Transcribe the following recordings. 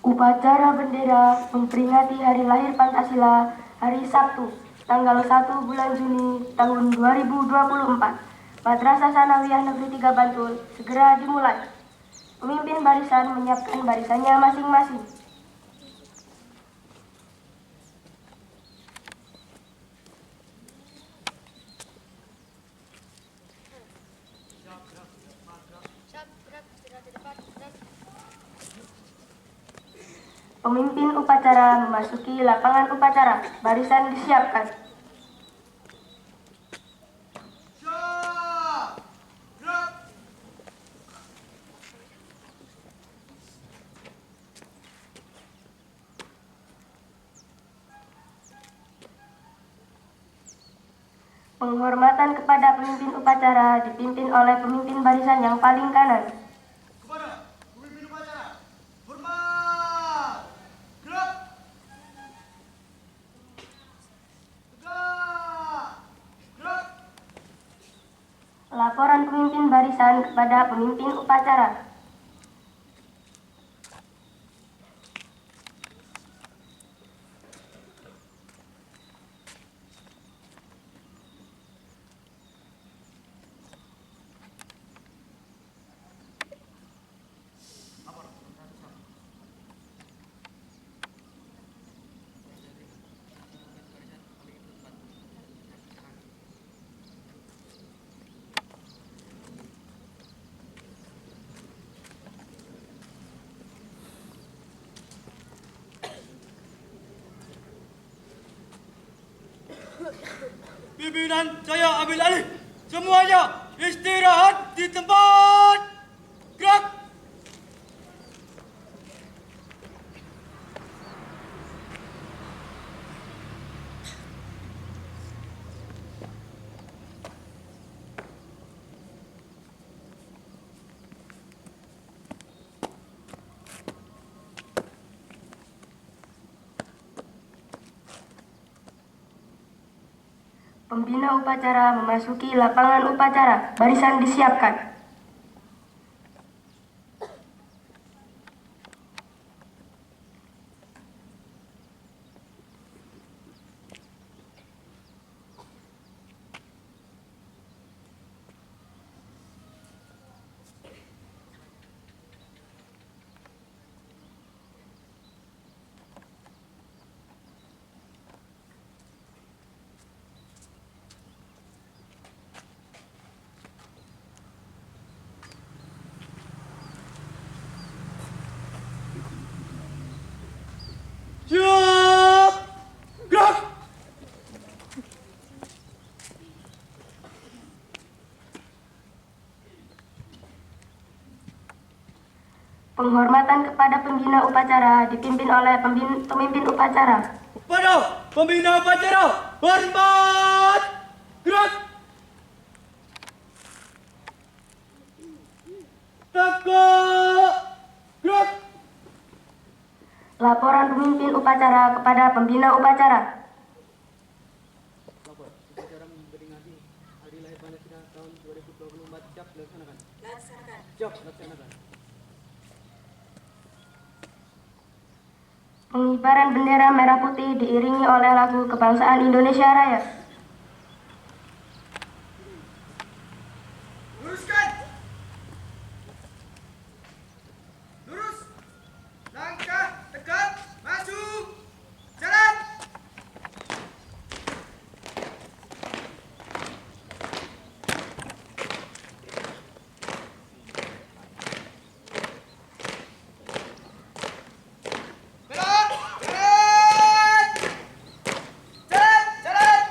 Upacara bendera memperingati Hari Lahir Pancasila hari Sabtu, tanggal 1 bulan Juni tahun 2024. Madrasah Sanawiyah Negeri 3 Bantul segera dimulai. Pemimpin barisan menyiapkan barisannya masing-masing. Pemimpin upacara memasuki lapangan upacara. Barisan disiapkan. Penghormatan kepada pemimpin upacara dipimpin oleh pemimpin barisan yang paling kanan. Kepada pemimpin upacara, hormat, gerak, tegak, gerak. Laporan pemimpin barisan kepada pemimpin upacara. Pimpinan saya ambil alih. Semuanya istirahat di tempat. Gerak. Pembina upacara memasuki lapangan upacara. Barisan disiapkan. Siap. Gerak. Penghormatan kepada pembina upacara dipimpin oleh pemimpin upacara. Kepada pembina upacara, hormat, gerak. Tegak, gerak. Laporan pemimpin upacara kepada pembina upacara. Lapor, upacara memperingati Hari Lahir Pancasila tahun 2024 siap dilaksanakan. Siap dilaksanakan. Pengibaran bendera merah putih diiringi oleh lagu kebangsaan Indonesia Raya. Luruskan. Lurus. Langkah tegak, maju. Jalan. Belok. Jalan. Jalan. Jalan.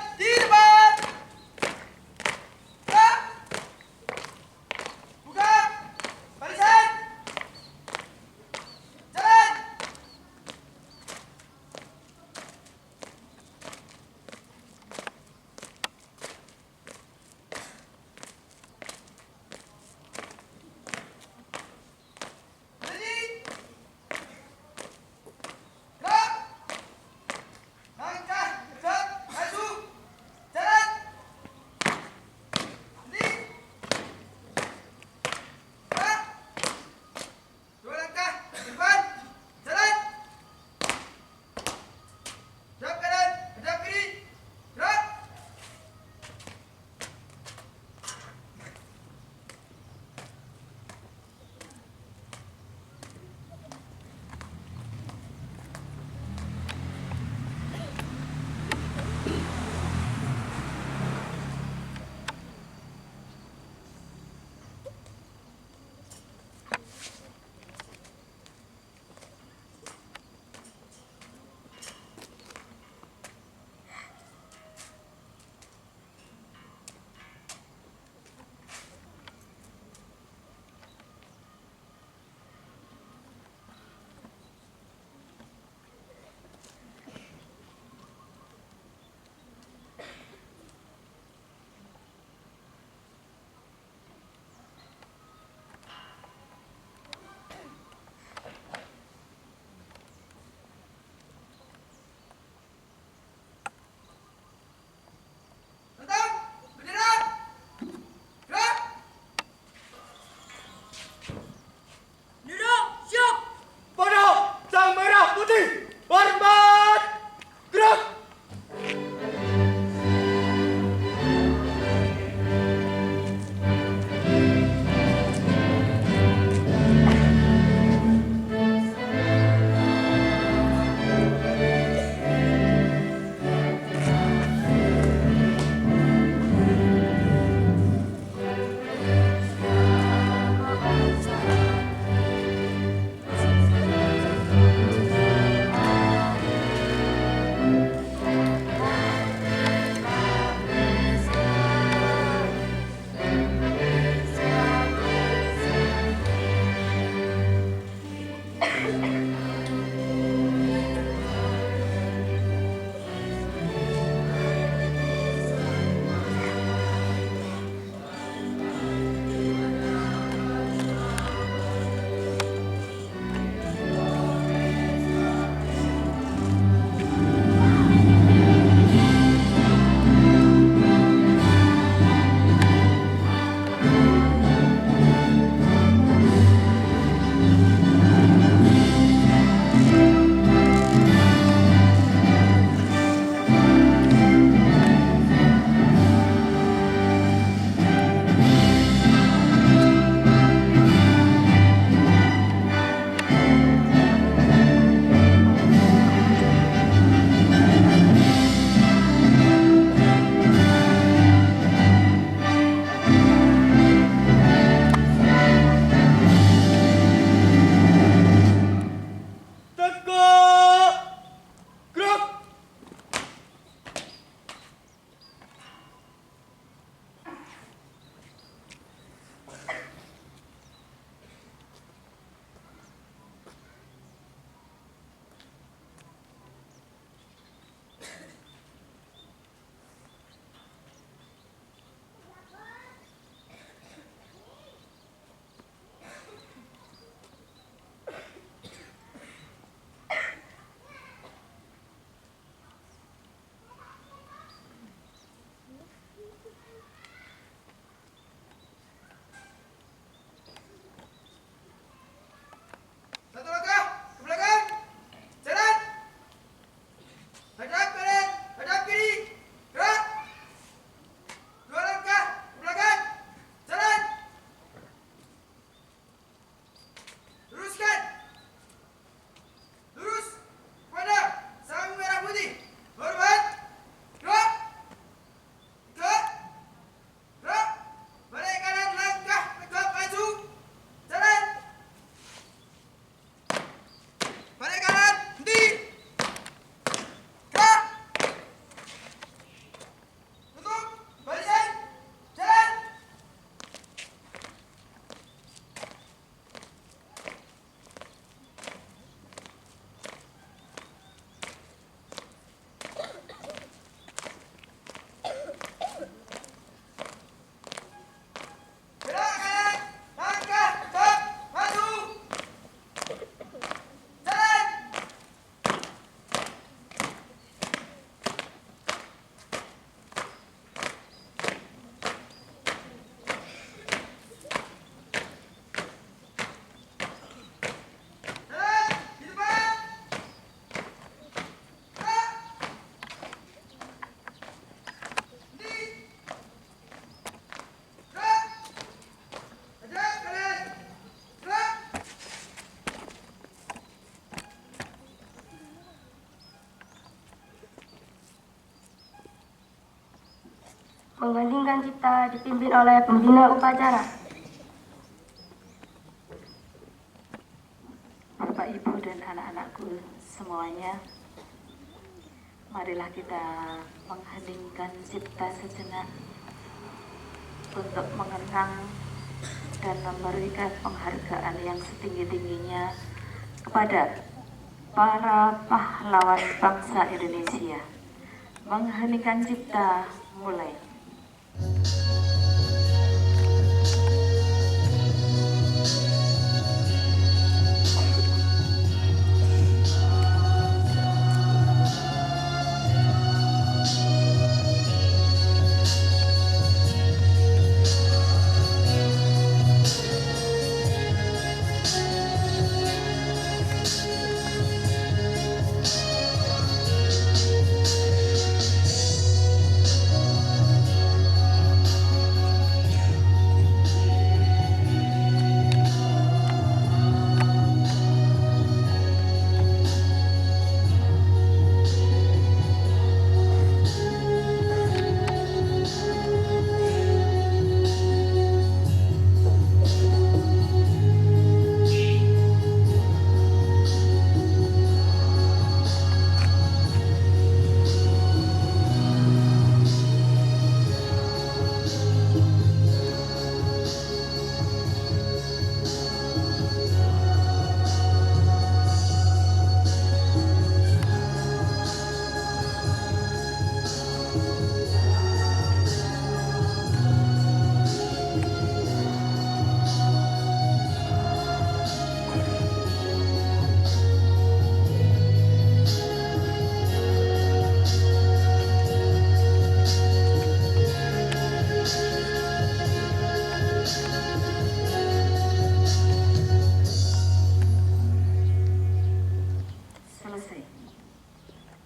Menggantikan cipta dipimpin oleh pembina upacara. Bapak, Ibu, dan anak-anakku semuanya, marilah kita mengheningkan cipta sejenak untuk mengenang dan memberikan penghargaan yang setinggi-tingginya kepada para pahlawan bangsa Indonesia. Mengheningkan cipta mulai.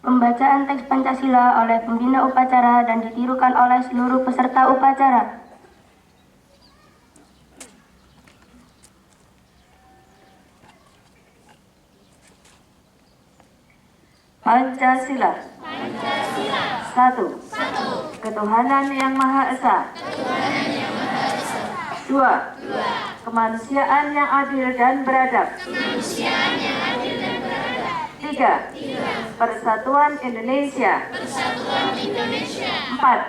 Pembacaan teks Pancasila oleh pembina upacara dan ditirukan oleh seluruh peserta upacara. Pancasila. Satu. Ketuhanan yang Maha Esa. Dua. Kemanusiaan yang adil dan beradab. Tiga. Persatuan Indonesia. Empat.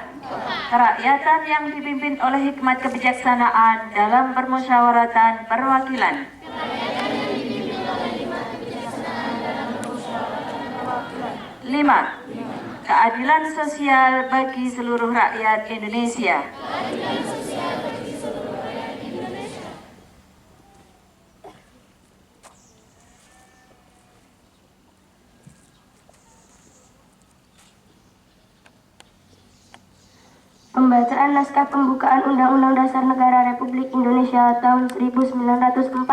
Kerakyatan yang dipimpin oleh hikmat kebijaksanaan dalam permusyawaratan perwakilan. Lima. Keadilan sosial bagi seluruh rakyat Indonesia. Pembacaan naskah pembukaan Undang-Undang Dasar Negara Republik Indonesia tahun 1945.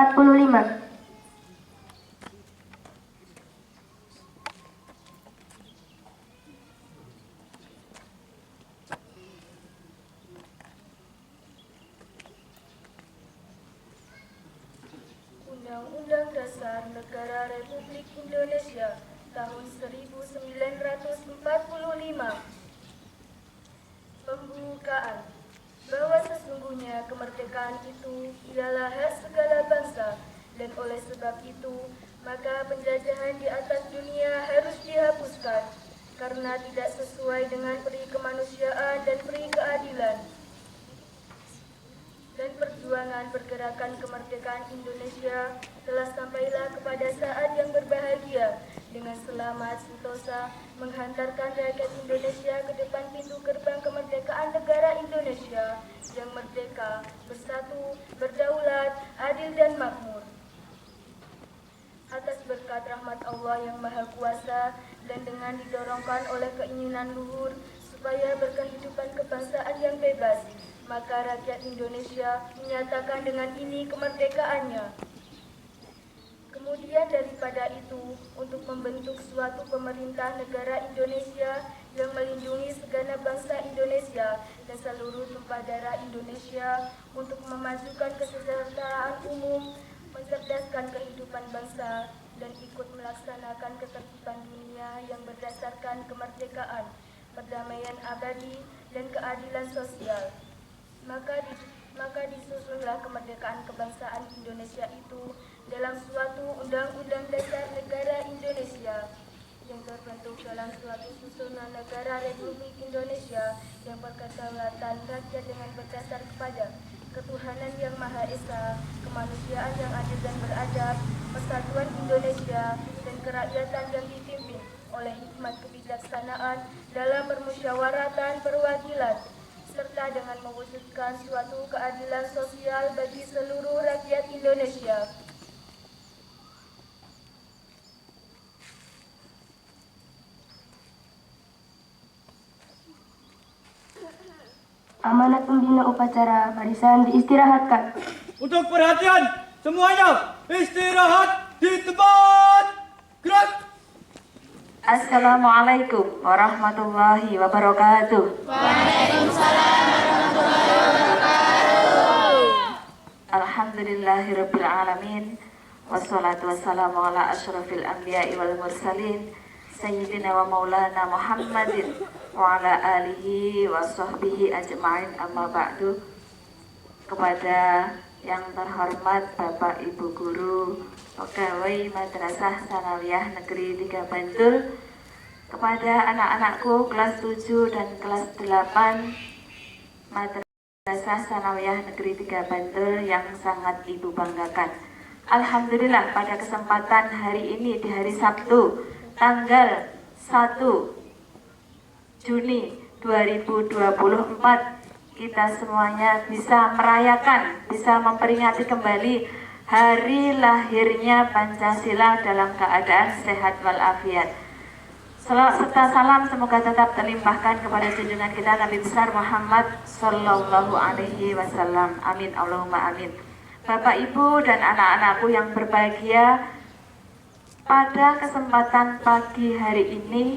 Undang-Undang Dasar Negara Republik Indonesia tahun 1945. Pembukaan. Bahwa sesungguhnya kemerdekaan itu ialah hak segala bangsa, dan oleh sebab itu maka penjajahan di atas dunia harus dihapuskan karena tidak sesuai dengan peri kemanusiaan dan peri keadilan. Dan perjuangan pergerakan kemerdekaan Indonesia telah sampailah kepada saat yang berbahagia dengan selamat sentosa menghantarkan rakyat Indonesia ke depan pintu gerbang kemerdekaan negara Indonesia yang merdeka, bersatu, berdaulat, adil dan makmur. Atas berkat rahmat Allah yang Maha Kuasa dan dengan didorongkan oleh keinginan luhur supaya berkehidupan kebangsaan yang bebas, maka rakyat Indonesia menyatakan dengan ini kemerdekaannya. Kemudian daripada itu, untuk membentuk suatu pemerintah negara Indonesia yang melindungi segenap bangsa Indonesia dan seluruh tumpah darah Indonesia, untuk memajukan kesejahteraan umum, mencerdaskan kehidupan bangsa, dan ikut melaksanakan ketertiban dunia yang berdasarkan kemerdekaan, perdamaian abadi, dan keadilan sosial. Maka disusunlah kemerdekaan kebangsaan Indonesia itu dalam suatu Undang-Undang Dasar Negara Indonesia yang terbentuk dalam suatu susunan negara Republik Indonesia yang berkedaulatan rakyat dengan berdasar kepada ketuhanan yang Maha Esa, kemanusiaan yang adil dan beradab, persatuan Indonesia, dan kerakyatan yang dipimpin oleh hikmat kebijaksanaan dalam permusyawaratan perwakilan, serta dengan mewujudkan suatu keadilan sosial bagi seluruh rakyat Indonesia. Amanat pembina upacara barisan diistirahatkan. Untuk perhatian semuanya, istirahat di tempat. Gerak. Assalamualaikum warahmatullahi wabarakatuh. Alhamdulillahirabbil alamin. Wassalatu wassalamu ala asyrafil anbiya'i wal mursalin Sayyidina wa maulana Muhammadin wa ala alihi wa sahbihi ajma'in, amma ba'du. Kepada yang terhormat Bapak Ibu Guru Pegawai Madrasah Tsanawiyah Negeri 3 Bantul, kepada anak-anakku kelas 7 dan kelas 8 Madrasah Tsanawiyah Negeri 3 Bantul yang sangat Ibu banggakan. Alhamdulillah, pada kesempatan hari ini di hari Sabtu tanggal 1 Juni 2024 kita semuanya bisa merayakan, bisa memperingati kembali hari lahirnya Pancasila dalam keadaan sehat walafiat. Serta salam semoga tetap terlimpahkan kepada junjungan kita Nabi besar Muhammad Sallallahu Alaihi Wasallam. Amin Allahumma amin. Bapak Ibu dan anak-anakku yang berbahagia, pada kesempatan pagi hari ini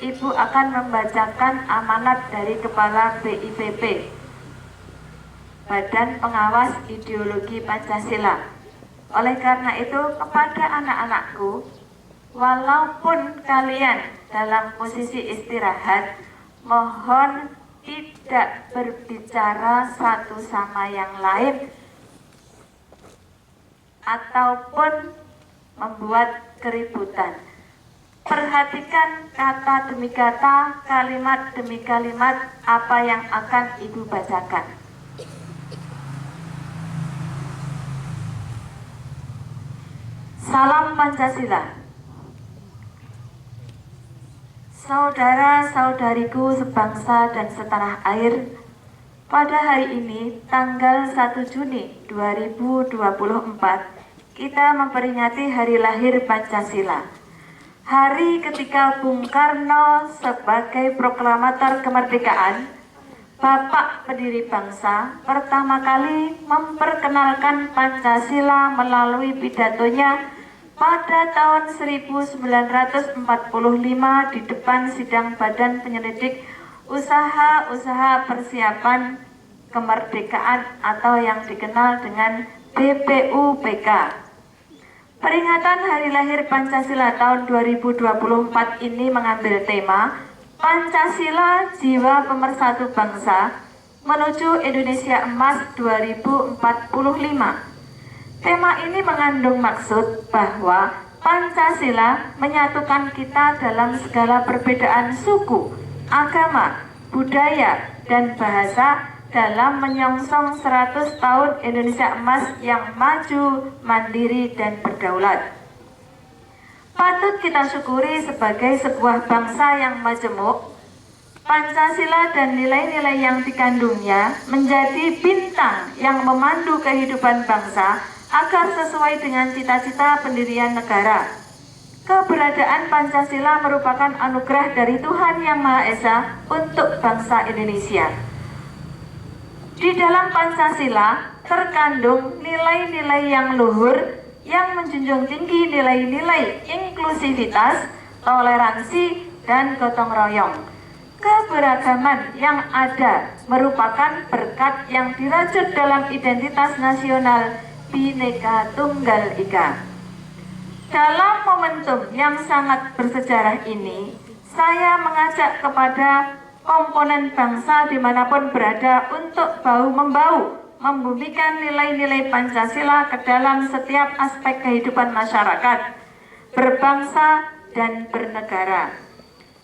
Ibu akan membacakan amanat dari Kepala BIPP, Badan Pengawas Ideologi Pancasila. Oleh karena itu, kepada anak-anakku, walaupun kalian dalam posisi istirahat, mohon tidak berbicara satu sama yang lain ataupun membuat keributan. Perhatikan kata demi kata, kalimat demi kalimat apa yang akan Ibu bacakan. Salam Pancasila. Saudara-saudariku sebangsa dan setanah air, pada hari ini tanggal 1 Juni 2024 kita memperingati hari lahir Pancasila. Hari ketika Bung Karno sebagai proklamator kemerdekaan, Bapak pendiri bangsa, pertama kali memperkenalkan Pancasila melalui pidatonya pada tahun 1945 di depan sidang Badan Penyelidik Usaha-Usaha Persiapan Kemerdekaan atau yang dikenal dengan BPUPK. Peringatan Hari Lahir Pancasila tahun 2024 ini mengambil tema Pancasila Jiwa Pemersatu Bangsa menuju Indonesia Emas 2045. Tema ini mengandung maksud bahwa Pancasila menyatukan kita dalam segala perbedaan suku, agama, budaya, dan bahasa dalam menyongsong 100 tahun Indonesia Emas yang maju, mandiri, dan berdaulat. Patut kita syukuri sebagai sebuah bangsa yang majemuk, Pancasila dan nilai-nilai yang dikandungnya menjadi bintang yang memandu kehidupan bangsa agar sesuai dengan cita-cita pendirian negara. Keberadaan Pancasila merupakan anugerah dari Tuhan Yang Maha Esa untuk bangsa Indonesia. Di dalam Pancasila terkandung nilai-nilai yang luhur yang menjunjung tinggi nilai-nilai inklusivitas, toleransi, dan gotong royong. Keberagaman yang ada merupakan berkat yang dirajut dalam identitas nasional Bhinneka Tunggal Ika. Dalam momentum yang sangat bersejarah ini, saya mengajak kepada komponen bangsa dimanapun berada untuk bahu-membahu membumikan nilai-nilai Pancasila ke dalam setiap aspek kehidupan masyarakat, berbangsa, dan bernegara.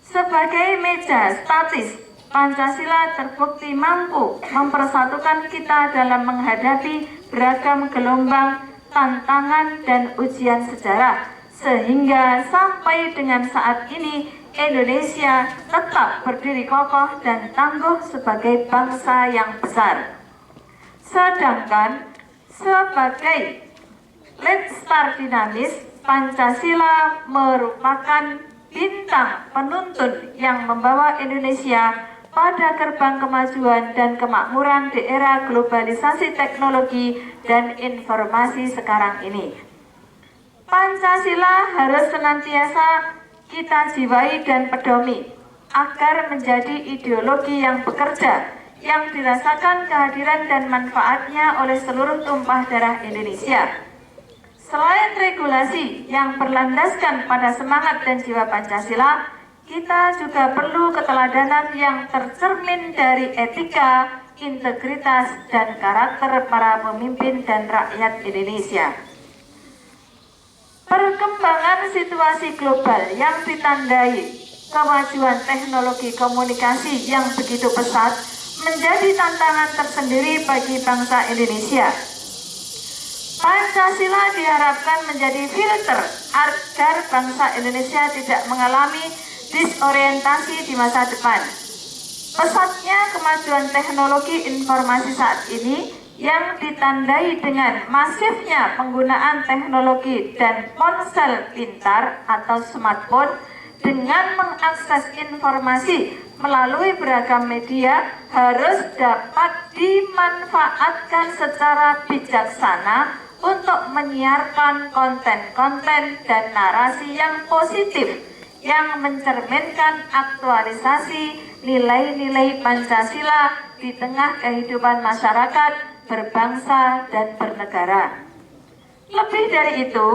Sebagai meja statis, Pancasila terbukti mampu mempersatukan kita dalam menghadapi beragam gelombang, tantangan, dan ujian sejarah, sehingga sampai dengan saat ini Indonesia tetap berdiri kokoh dan tangguh sebagai bangsa yang besar. Sedangkan sebagai lead star dinamis, Pancasila merupakan bintang penuntun yang membawa Indonesia pada gerbang kemajuan dan kemakmuran di era globalisasi teknologi dan informasi sekarang ini. Pancasila harus senantiasa kita jiwai dan pedomi agar menjadi ideologi yang bekerja, yang dirasakan kehadiran dan manfaatnya oleh seluruh tumpah darah Indonesia. Selain regulasi yang berlandaskan pada semangat dan jiwa Pancasila, kita juga perlu keteladanan yang tercermin dari etika, integritas, dan karakter para pemimpin dan rakyat Indonesia. Perkembangan situasi global yang ditandai kemajuan teknologi komunikasi yang begitu pesat menjadi tantangan tersendiri bagi bangsa Indonesia. Pancasila diharapkan menjadi filter agar bangsa Indonesia tidak mengalami disorientasi di masa depan. Pesatnya kemajuan teknologi informasi saat ini yang ditandai dengan masifnya penggunaan teknologi dan ponsel pintar atau smartphone dengan mengakses informasi melalui beragam media harus dapat dimanfaatkan secara bijaksana untuk menyiarkan konten-konten dan narasi yang positif yang mencerminkan aktualisasi nilai-nilai Pancasila di tengah kehidupan masyarakat, berbangsa, dan bernegara. Lebih dari itu,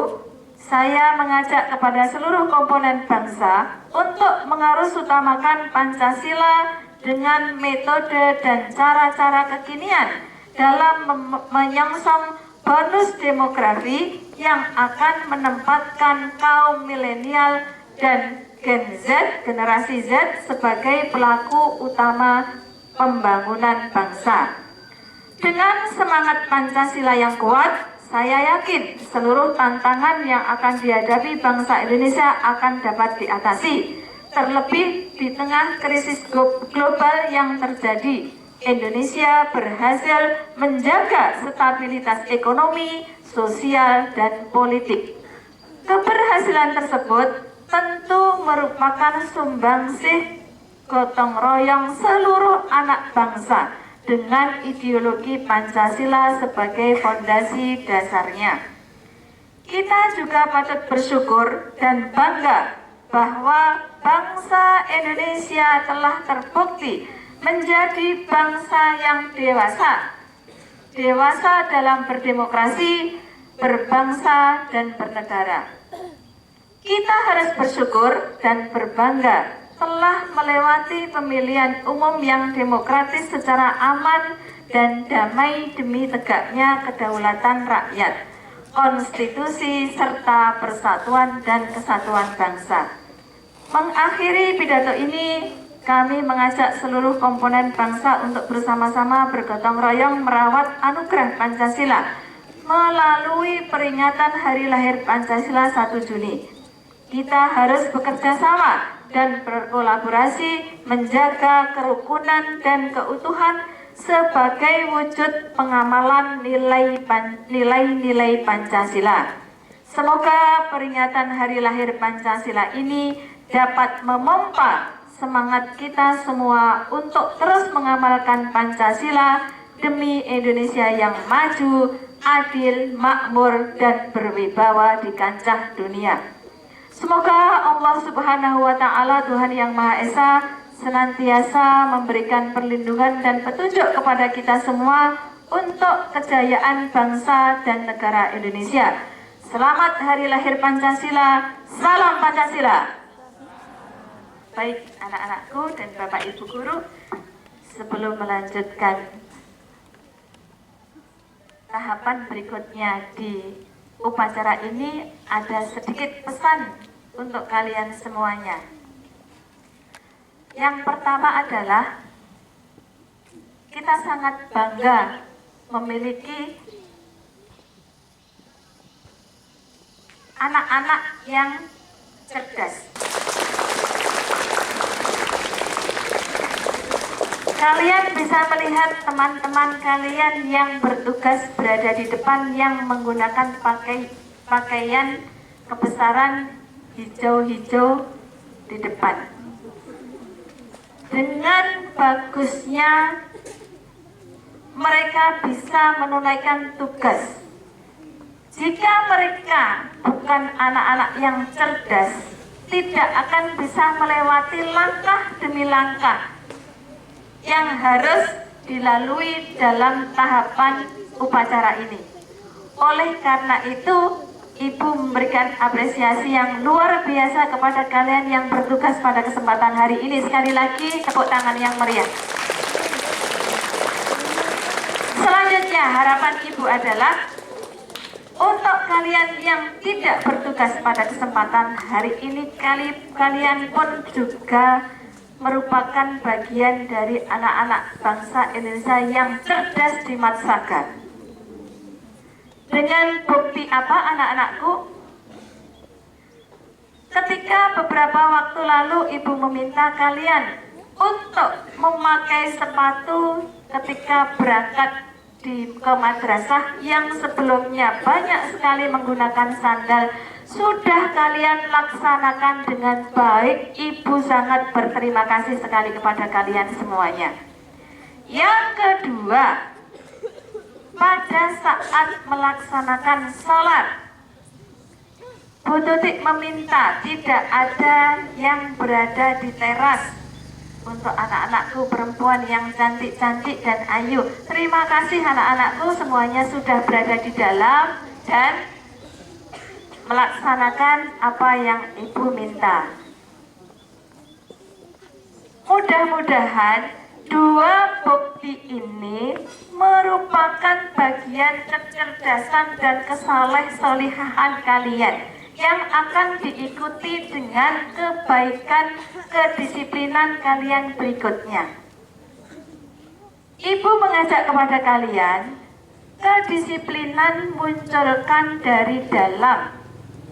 saya mengajak kepada seluruh komponen bangsa untuk mengarusutamakan Pancasila dengan metode dan cara-cara kekinian dalam menyongsong bonus demografi yang akan menempatkan kaum milenial dan Gen Z, generasi Z sebagai pelaku utama pembangunan bangsa. Dengan semangat Pancasila yang kuat, saya yakin seluruh tantangan yang akan dihadapi bangsa Indonesia akan dapat diatasi. Terlebih di tengah krisis global yang terjadi, Indonesia berhasil menjaga stabilitas ekonomi, sosial, dan politik. Keberhasilan tersebut tentu merupakan sumbangsih gotong royong seluruh anak bangsa dengan ideologi Pancasila sebagai fondasi dasarnya. Kita juga patut bersyukur dan bangga bahwa bangsa Indonesia telah terbukti menjadi bangsa yang dewasa dalam berdemokrasi, berbangsa, dan bernegara. Kita harus bersyukur dan berbangga telah melewati pemilihan umum yang demokratis secara aman dan damai demi tegaknya kedaulatan rakyat, konstitusi, serta persatuan dan kesatuan bangsa. Mengakhiri pidato ini, kami mengajak seluruh komponen bangsa untuk bersama-sama bergotong royong merawat anugerah Pancasila melalui peringatan Hari Lahir Pancasila 1 Juni. Kita harus bekerja sama dan berkolaborasi menjaga kerukunan dan keutuhan sebagai wujud pengamalan nilai-nilai Pancasila. Semoga peringatan Hari Lahir Pancasila ini dapat memompa semangat kita semua untuk terus mengamalkan Pancasila demi Indonesia yang maju, adil, makmur, dan berwibawa di kancah dunia. Semoga Allah Subhanahu wa Ta'ala, Tuhan yang Maha Esa, senantiasa memberikan perlindungan dan petunjuk kepada kita semua untuk kejayaan bangsa dan negara Indonesia. Selamat Hari Lahir Pancasila, salam Pancasila. baik anak-anakku dan Bapak Ibu guru, sebelum melanjutkan tahapan berikutnya di upacara ini, ada sedikit pesan untuk kalian semuanya. Yang pertama adalah kita sangat bangga memiliki anak-anak yang cerdas. Kalian bisa melihat teman-teman kalian yang bertugas berada di depan yang menggunakan pakaian kebesaran hijau-hijau di depan. Dengan bagusnya mereka bisa menunaikan tugas. Jika mereka bukan anak-anak yang cerdas, tidak akan bisa melewati langkah demi langkah yang harus dilalui dalam tahapan upacara ini. Oleh karena itu, Ibu memberikan apresiasi yang luar biasa kepada kalian yang bertugas pada kesempatan hari ini. Sekali lagi, tepuk tangan yang meriah. Selanjutnya, harapan Ibu adalah untuk kalian yang tidak bertugas pada kesempatan hari ini, kalian pun juga merupakan bagian dari anak-anak bangsa Indonesia yang cerdas di Matsaga. Dengan bukti apa, anak-anakku? Ketika beberapa waktu lalu Ibu meminta kalian untuk memakai sepatu ketika berangkat ke madrasah yang sebelumnya banyak sekali menggunakan sandal, sudah kalian laksanakan dengan baik. Ibu sangat berterima kasih sekali kepada kalian semuanya. Yang kedua, pada saat melaksanakan sholat, Bu Tutik meminta tidak ada yang berada di teras untuk anak-anakku perempuan yang cantik-cantik dan ayu. Terima kasih anak-anakku, semuanya sudah berada di dalam dan melaksanakan apa yang Ibu minta. Mudah-mudahan dua bukti ini merupakan bagian kecerdasan dan kesaleh-solehan kalian yang akan diikuti dengan kebaikan kedisiplinan kalian berikutnya. Ibu mengajak kepada kalian, kedisiplinan munculkan dari dalam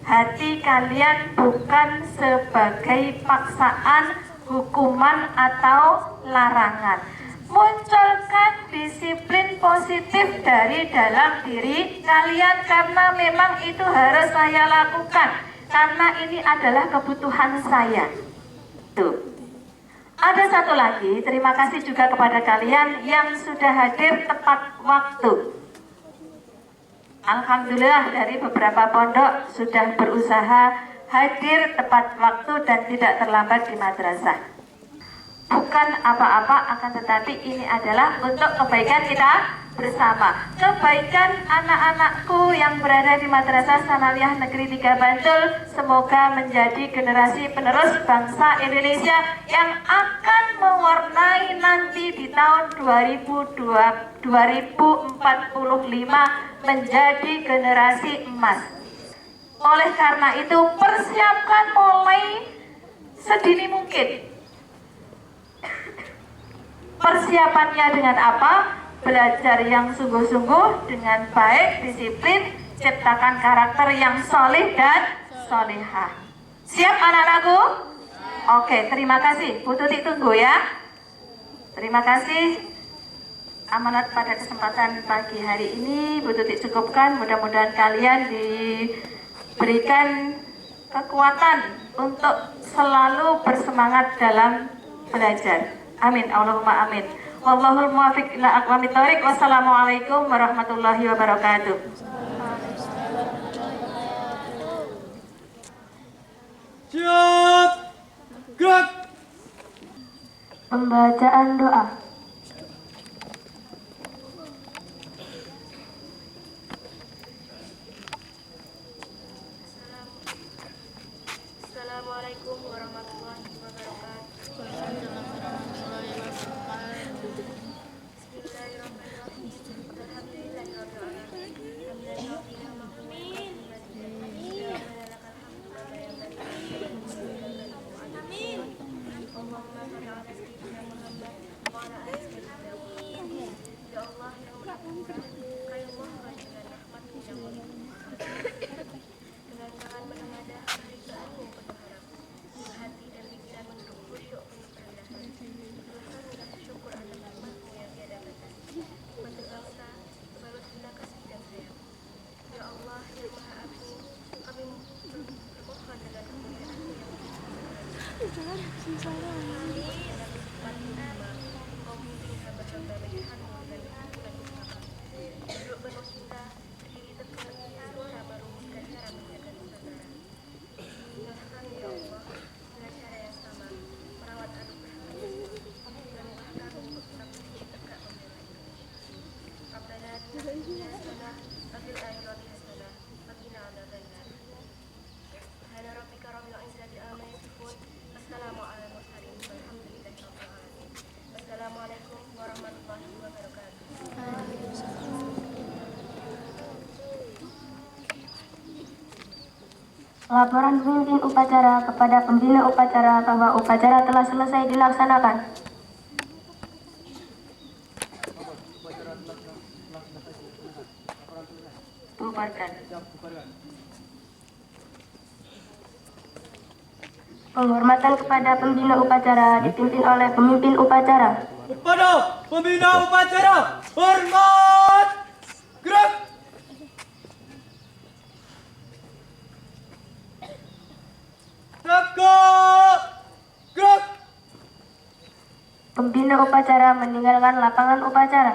hati kalian, bukan sebagai paksaan, hukuman atau larangan. Munculkan disiplin positif dari dalam diri kalian, karena memang itu harus saya lakukan, karena ini adalah kebutuhan saya. Tuh. Ada satu lagi, terima kasih juga kepada kalian yang sudah hadir tepat waktu. Alhamdulillah, dari beberapa pondok sudah berusaha hadir tepat waktu dan tidak terlambat di madrasah. Bukan apa-apa, akan tetapi ini adalah untuk kebaikan kita bersama. Kebaikan anak-anakku yang berada di Madrasah Sanawiyah Negeri 3 Bantul, semoga menjadi generasi penerus bangsa Indonesia yang akan mewarnai nanti di tahun 2045 menjadi generasi emas. Oleh karena itu, persiapkan mulai sedini mungkin. Persiapannya dengan apa? Belajar yang sungguh-sungguh dengan baik, disiplin, ciptakan karakter yang soleh dan solehah. Siap anak-anakku? Oke, terima kasih. Bu Tuti tunggu ya. Terima kasih. Amanat pada kesempatan pagi hari ini Bu Tuti cukupkan. Mudah-mudahan kalian diberikan kekuatan untuk selalu bersemangat dalam belajar. Amin, Allahumma amin. Wallahul muwaffiq ila aqwamit thoriq. Wassalamualaikum warahmatullahi wabarakatuh. Siap, gerak. Pembacaan doa. Assalamualaikum warahmatullahi wabarakatuh. Assalamualaikum warahmatullahi wabarakatuh. Laporan pemimpin upacara kepada pembina upacara bahwa upacara telah selesai dilaksanakan. Bubarkan. Penghormatan kepada pembina upacara dipimpin oleh pemimpin upacara. Kepada pembina upacara, hormat, gerak. Tegak, gerak. Pembina upacara meninggalkan lapangan upacara.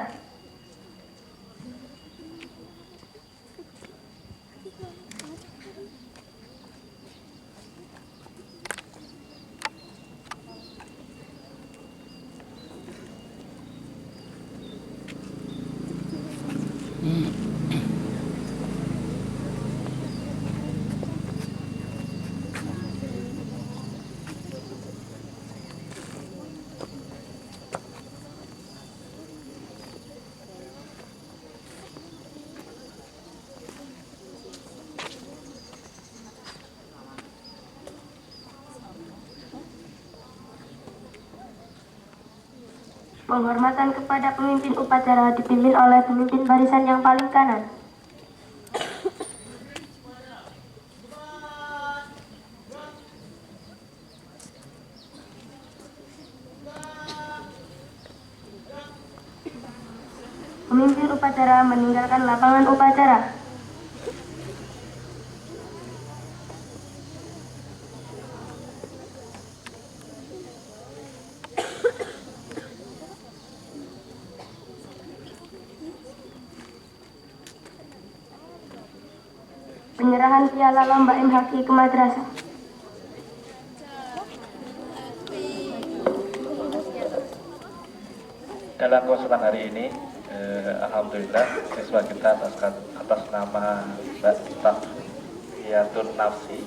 Penghormatan kepada pemimpin upacara dipimpin oleh pemimpin barisan yang paling kanan. Pemimpin upacara meninggalkan lapangan upacara. Penyerahan piala lomba MHQ ke madrasah. Dalam konsultan hari ini, alhamdulillah siswa kita atas nama Tafiyatun Nafsi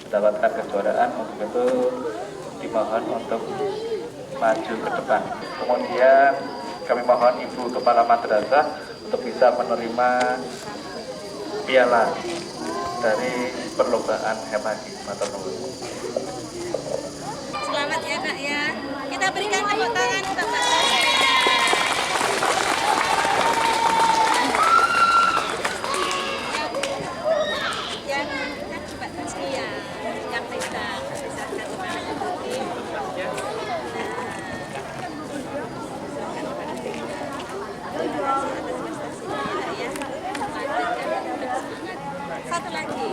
mendapatkan kejuaraan. Untuk itu dimohon untuk maju ke depan. Kemudian kami mohon Ibu Kepala Madrasah untuk bisa menerima piala dari perlombaan HEMAGI. Matur nuwun. Selamat ya Kak ya. Kita berikan tepuk tangan untuk Mbak. Yang kan coba tasbih yang bisa satu lagi.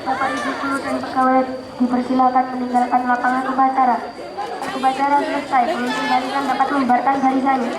Bapak Ibu guru dan pegawai dipersilakan meninggalkan lapangan upacara. Upacara selesai, pemimpin barisan dapat membubarkan barisannya.